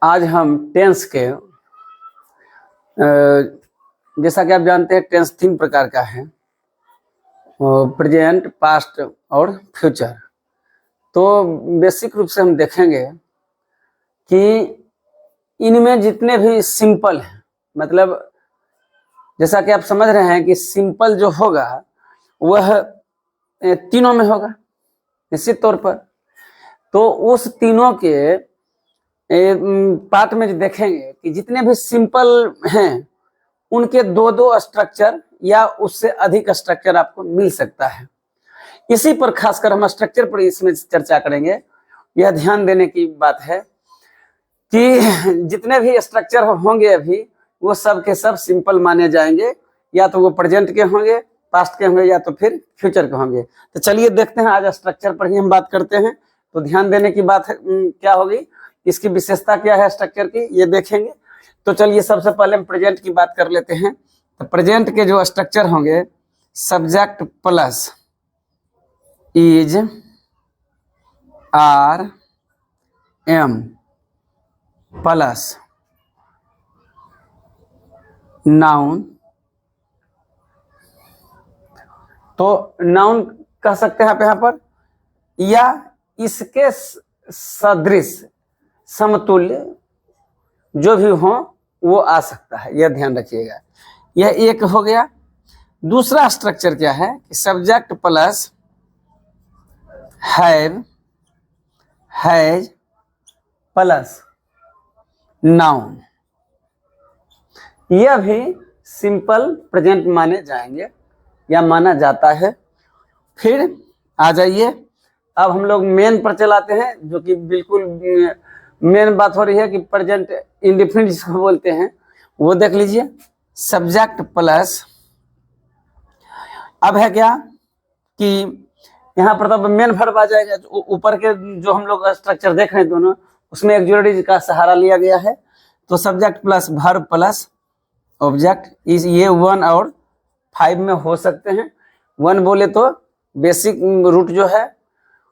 आज हम टेंस के जैसा कि आप जानते हैं टेंस 3 प्रकार का है, प्रेजेंट, पास्ट और फ्यूचर। तो बेसिक रूप से हम देखेंगे कि इनमें जितने भी सिंपल हैं, मतलब जैसा कि आप समझ रहे हैं कि सिंपल जो होगा वह तीनों में होगा निश्चित तौर पर। तो उस तीनों के पार्ट में जो देखेंगे कि जितने भी सिंपल हैं उनके दो दो स्ट्रक्चर या उससे अधिक स्ट्रक्चर आपको मिल सकता है। इसी पर खासकर हम स्ट्रक्चर पर इसमें चर्चा करेंगे। यह ध्यान देने की बात है कि जितने भी स्ट्रक्चर होंगे अभी वो सब के सब सिंपल माने जाएंगे, या तो वो प्रेजेंट के होंगे, पास्ट के होंगे, या तो फिर फ्यूचर के होंगे। तो चलिए देखते हैं, आज स्ट्रक्चर पर ही हम बात करते हैं। तो ध्यान देने की बात है क्या होगी, इसकी विशेषता क्या है स्ट्रक्चर की, ये देखेंगे। तो चलिए सबसे पहले हम प्रेजेंट की बात कर लेते हैं। तो प्रेजेंट के जो स्ट्रक्चर होंगे, subject plus is, are, am plus noun. तो नाउन कह सकते हैं आप यहाँ पर, या इसके सदृश, समतुल्य जो भी हो वो आ सकता है, यह ध्यान रखिएगा। यह एक हो गया। दूसरा स्ट्रक्चर क्या है, subject plus have, has plus noun. यह भी सिंपल प्रेजेंट माने जाएंगे या माना जाता है। फिर आ जाइए, अब हम लोग मेन पर चलाते हैं, जो कि बिल्कुल मेन बात हो रही है कि प्रेजेंट इंडेफिनिट जिसको बोलते हैं वो देख लीजिए। सब्जेक्ट प्लस, अब है क्या कि यहाँ पर तब मेन वर्ब आ जाएगा। ऊपर के जो हम लोग स्ट्रक्चर देख रहे हैं दोनों, उसमें एक्सुलरी का सहारा लिया गया है। तो subject plus verb plus object, इस ये 1 और 5 में हो सकते हैं। 1 बोले तो बेसिक रूट जो है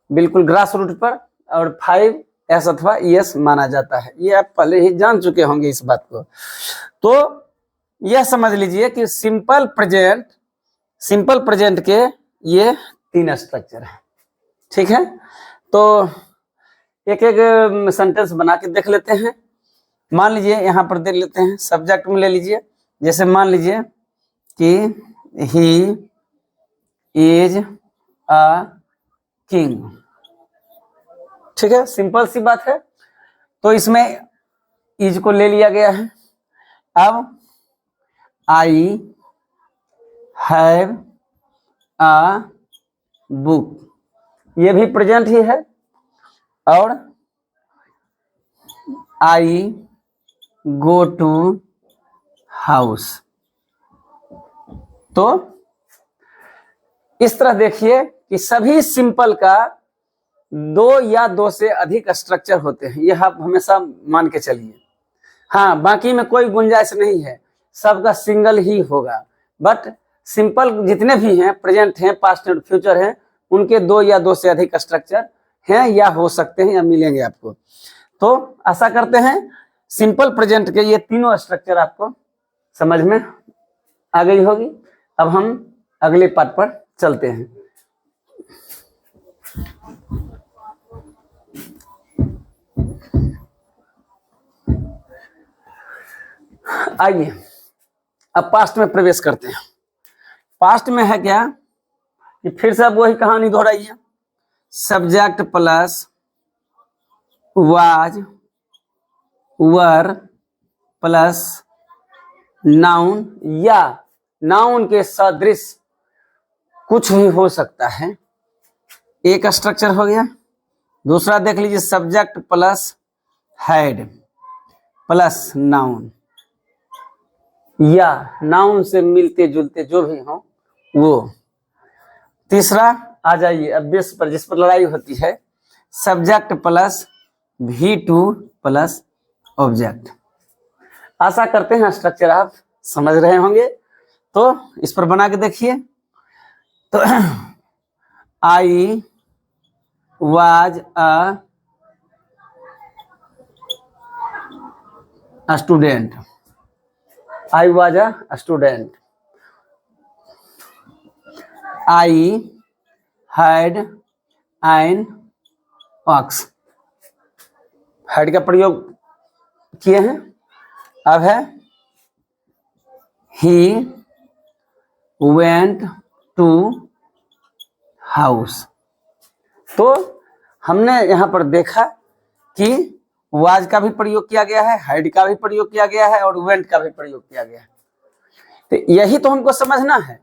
बिल्कुल ग्रास रूट पर, और 5 एस अथवा एस माना जाता है। ये आप पहले ही जान चुके होंगे इस बात को। तो यह समझ लीजिए कि सिंपल प्रेजेंट के ये 3 स्ट्रक्चर हैं। ठीक है, तो एक एक सेंटेंस बना के देख लेते हैं। मान लीजिए यहाँ पर देख लेते हैं, सब्जेक्ट में ले लीजिए। जैसे मान लीजिए कि ही इज अ किंग। ठीक है, सिंपल सी बात है। तो इसमें इज को ले लिया गया है। अब आई हैव अ बुक, ये भी प्रेजेंट ही है। और आई गो टू हाउस। तो इस तरह देखिए कि सभी सिंपल का 2 या 2 से अधिक स्ट्रक्चर होते हैं, यह आप हमेशा मान के चलिए। हाँ, बाकी में कोई गुंजाइश नहीं है, सबका सिंगल ही होगा। बट सिंपल जितने भी हैं, प्रेजेंट हैं, पास्ट एंड फ्यूचर हैं, उनके 2 या 2 से अधिक स्ट्रक्चर हैं या हो सकते हैं या मिलेंगे आपको। तो आशा करते हैं सिंपल प्रेजेंट के ये तीनों स्ट्रक्चर आपको समझ में आ गई होगी। अब हम अगले पार्ट पर चलते हैं। आइए अब पास्ट में प्रवेश करते हैं। पास्ट में है क्या कि फिर से अब वही कहानी दोहराइए। Subject plus was, were plus noun, या नाउन के सदृश कुछ भी हो सकता है, एक स्ट्रक्चर हो गया। दूसरा देख लीजिए, subject plus had plus noun, या नाउन से मिलते जुलते जो भी हो वो। तीसरा आ जाइए अब बेस पर, जिस पर लड़ाई होती है, subject plus V2 plus object. आशा करते हैं स्ट्रक्चर आप समझ रहे होंगे। तो इस पर बना के देखिए। तो I was a a student. I was a student. I had an ox. had का प्रयोग किए हैं। अब है he went to house। तो हमने यहाँ पर देखा कि was का भी प्रयोग किया गया है, had का भी प्रयोग किया गया है और went का भी प्रयोग किया गया है। तो यही तो हमको समझना है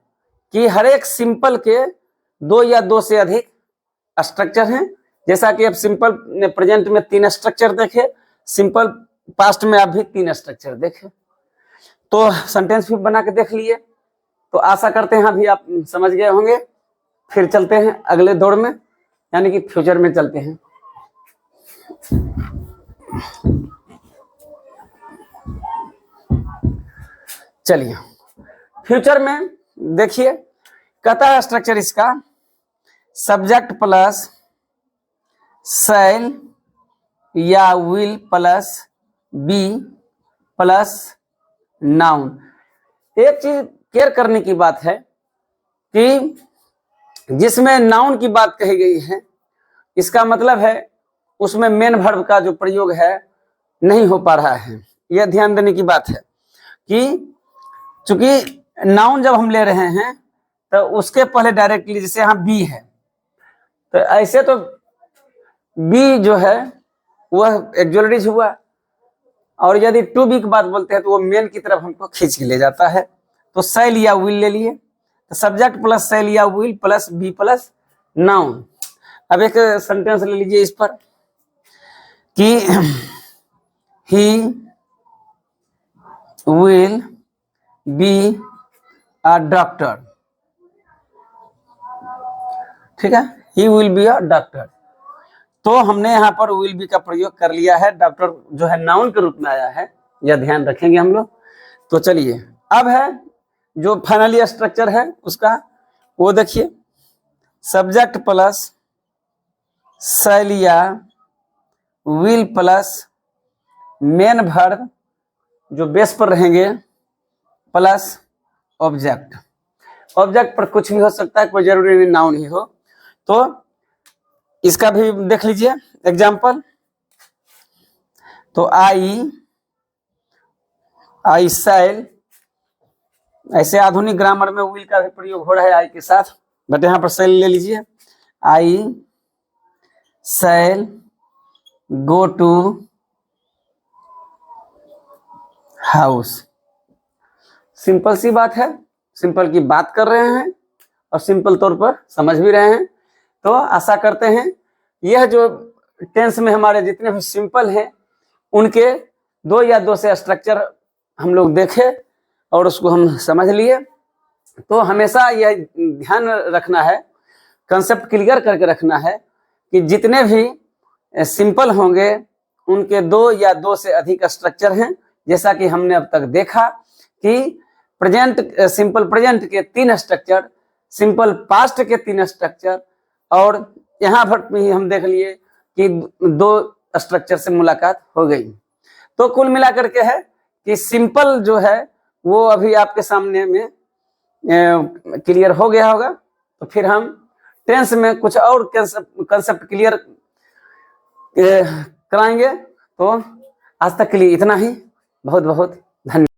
कि हर एक सिंपल के दो या दो से अधिक स्ट्रक्चर हैं। जैसा कि अब सिंपल प्रेजेंट में 3 स्ट्रक्चर देखे, सिंपल पास्ट में आप भी 3 स्ट्रक्चर देखे, तो सेंटेंस भी बना के देख लिए। तो आशा करते हैं अभी आप समझ गए होंगे। फिर चलते हैं अगले दौर में, यानी कि फ्यूचर में चलते हैं। चलिए फ्यूचर में देखिए, कहता है स्ट्रक्चर इसका सब्जेक्ट प्लस शैल या will plus be plus noun. एक चीज केयर करने की बात है कि जिसमें नाउन की बात कही गई है, इसका मतलब है उसमें मेन वर्ब का जो प्रयोग है नहीं हो पा रहा है। यह ध्यान देने की बात है कि चूंकि नाउन जब हम ले रहे हैं तो उसके पहले डायरेक्टली, जैसे यहाँ बी है, तो ऐसे तो बी जो है वह एक्जुलरीज हुआ, और यदि टू बी की बात बोलते हैं तो वो मेन की तरफ हमको खींच के ले जाता है। तो शैल या विल ले लिए, तो सब्जेक्ट प्लस शैल या will plus be plus noun. अब एक सेंटेंस ले लीजिए इस पर कि he will be a doctor. ठीक है, he will be a doctor. तो हमने यहाँ पर विल बी का प्रयोग कर लिया है, डॉक्टर जो है नाउन के रूप में आया है, यह ध्यान रखेंगे हम लोग। तो चलिए अब है जो फाइनली स्ट्रक्चर है उसका, वो देखिए सब्जेक्ट प्लस शैल या विल प्लस मेन वर्ब जो बेस पर रहेंगे प्लस ऑब्जेक्ट। ऑब्जेक्ट पर कुछ भी हो सकता है, कोई जरूरी नहीं नाउन ही हो। तो इसका भी देख लीजिए एग्जाम्पल। तो आई शैल, ऐसे आधुनिक ग्रामर में विल का भी प्रयोग हो रहा है आई के साथ, बट यहाँ पर शैल ले लीजिए। आई शैल गो टू हाउस। सिंपल सी बात है, सिंपल की बात कर रहे हैं और सिंपल तौर पर समझ भी रहे हैं। तो आशा करते हैं यह जो टेंस में हमारे जितने भी सिंपल हैं उनके दो या दो से स्ट्रक्चर हम लोग देखे और उसको हम समझ लिए। तो हमेशा यह ध्यान रखना है, कंसेप्ट क्लियर करके रखना है कि जितने भी सिंपल होंगे उनके दो या दो से अधिक स्ट्रक्चर हैं। जैसा कि हमने अब तक देखा कि प्रेजेंट, सिंपल प्रेजेंट के 3 स्ट्रक्चर, सिंपल पास्ट के 3 स्ट्रक्चर, और यहाँ पर भी हम देख लिए कि 2 स्ट्रक्चर से मुलाकात हो गई। तो कुल मिलाकर के है कि सिंपल जो है वो अभी आपके सामने में क्लियर हो गया होगा। तो फिर हम टेंस में कुछ और कंसेप्ट क्लियर कराएंगे। तो आज तक के लिए इतना ही। बहुत बहुत धन्यवाद।